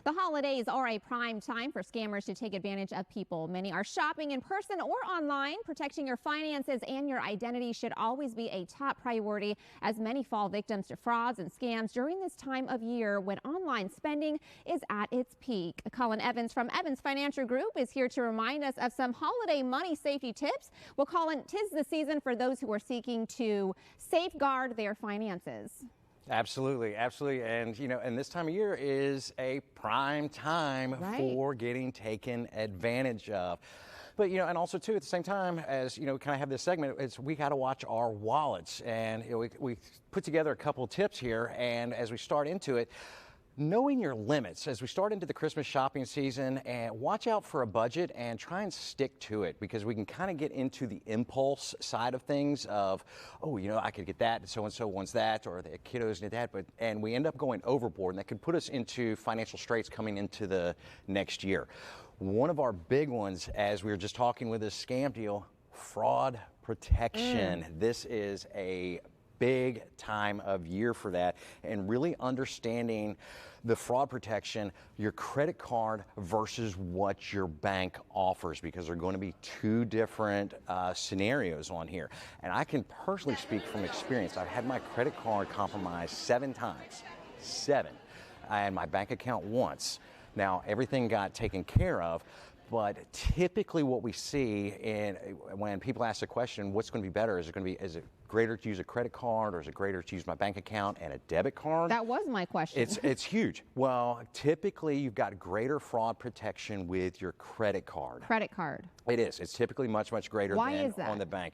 The holidays are a prime time for scammers to take advantage of people. Many are shopping in person or online. Protecting your finances and your identity should always be a top priority, as many fall victims to frauds and scams during this time of year when online spending is at its peak. Colin Evans from Evans Financial Group is here to remind us of some holiday money safety tips. Well, Colin, 'tis the season for those who are seeking to safeguard their finances. Absolutely, absolutely. And, and this time of year is a prime time for getting taken advantage of. But, and also, too, at the same time, as, we kind of have this segment, we got to watch our wallets. And we put together a couple of tips here. And as we start into it, knowing your limits as we start into the Christmas shopping season, and watch out for a budget and try and stick to it, because we can kind of get into the impulse side of things of, oh, I could get that, so-and-so wants that, or the kiddos need that, and we end up going overboard, and that could put us into financial straits coming into the next year. One of our big ones, as we were just talking with this scam deal, fraud protection. This is a big time of year for that, and really understanding the fraud protection, your credit card versus what your bank offers, because there are going to be two different scenarios on here. And I can personally speak from experience. I've had my credit card compromised 7 times, 7, and my bank account once. Now, everything got taken care of. But typically what we see when people ask the question, what's going to be better? Is it greater to use a credit card, or is it greater to use my bank account and a debit card? That was my question. It's huge. Well, typically you've got greater fraud protection with your credit card. Credit card. It is. It's typically much, much greater than on the bank.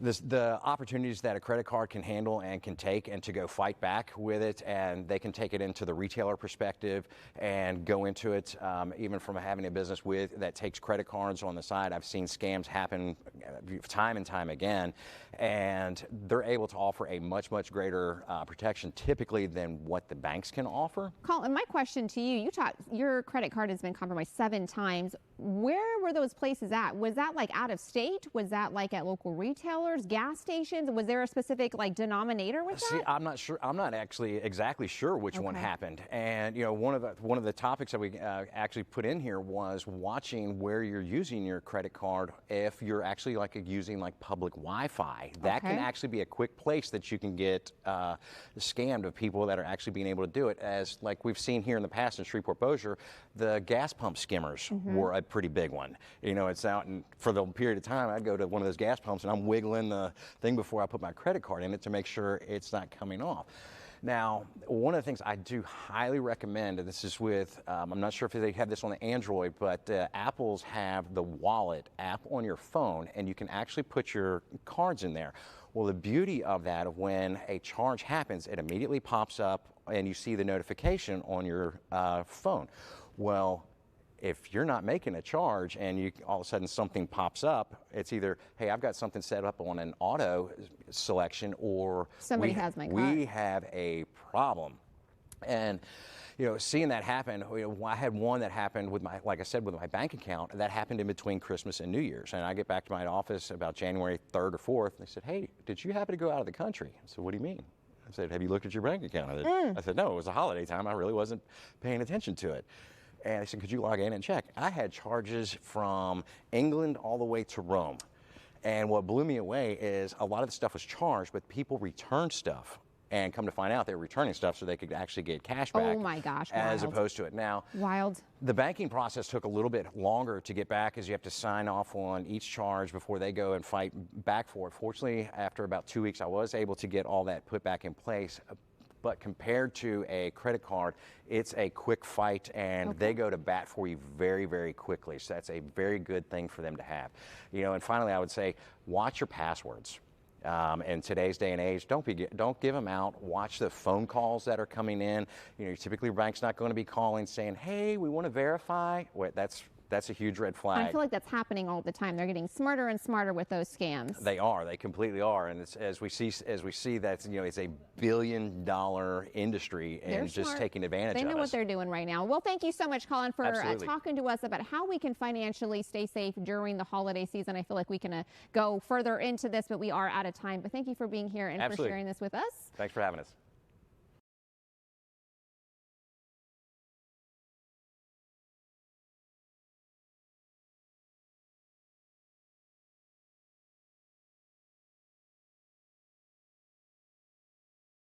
The opportunities that a credit card can handle and can take, and to go fight back with it, and they can take it into the retailer perspective and go into it, even from having a business that takes credit cards on the side. I've seen scams happen time and time again, and they're able to offer a much, much greater protection typically than what the banks can offer. Colin, my question to you, your credit card has been compromised 7 times. Where were those places at? Was that like out of state? Was that like at local retailers, gas stations? Was there a specific denominator with that? See, I'm not sure. I'm not actually exactly sure which one happened. And one of the topics that we actually put in here was watching where you're using your credit card. If you're actually using public Wi-Fi, that can actually be a quick place that you can get scammed of people that are actually being able to do it. As like we've seen here in the past in Shreveport-Bossier, the gas pump skimmers were a pretty big one. It's out, and for the period of time, I'd go to one of those gas pumps and I'm wiggling the thing before I put my credit card in it to make sure it's not coming off. Now, one of the things I do highly recommend, and this is with, I'm not sure if they have this on the Android, but Apple's have the Wallet app on your phone, and you can actually put your cards in there. Well, the beauty of that, of when a charge happens, it immediately pops up and you see the notification on your phone. Well, if you're not making a charge and all of a sudden something pops up, it's either, hey, I've got something set up on an auto selection, or somebody has my card. We have a problem. And seeing that happen, I had one that happened with like I said, with my bank account. That happened in between Christmas and New Year's. And I get back to my office about January 3rd or 4th, and they said, hey, did you happen to go out of the country? I said, what do you mean? I said, have you looked at your bank account? I said, no, it was a holiday time. I really wasn't paying attention to it. And I said, could you log in and check? I had charges from England all the way to Rome. And what blew me away is a lot of the stuff was charged, but people returned stuff. And come to find out, they were returning stuff so they could actually get cash back. Oh my gosh, as opposed to it. Now, the banking process took a little bit longer to get back, as you have to sign off on each charge before they go and fight back for it. Fortunately, after about 2 weeks, I was able to get all that put back in place. But compared to a credit card, it's a quick fight, and they go to bat for you very, very quickly. So that's a very good thing for them to have. And finally, I would say, watch your passwords. In today's day and age, don't give them out. Watch the phone calls that are coming in. Typically, your bank's not going to be calling saying, hey, we want to verify. Wait, that's a huge red flag. I feel like that's happening all the time. They're getting smarter and smarter with those scams. They are. They completely are. And as we see that it's a billion-dollar industry, and just taking advantage of us. They know what they're doing right now. Well, thank you so much, Colin, for talking to us about how we can financially stay safe during the holiday season. I feel like we can go further into this, but we are out of time. But thank you for being here and for sharing this with us. Thanks for having us.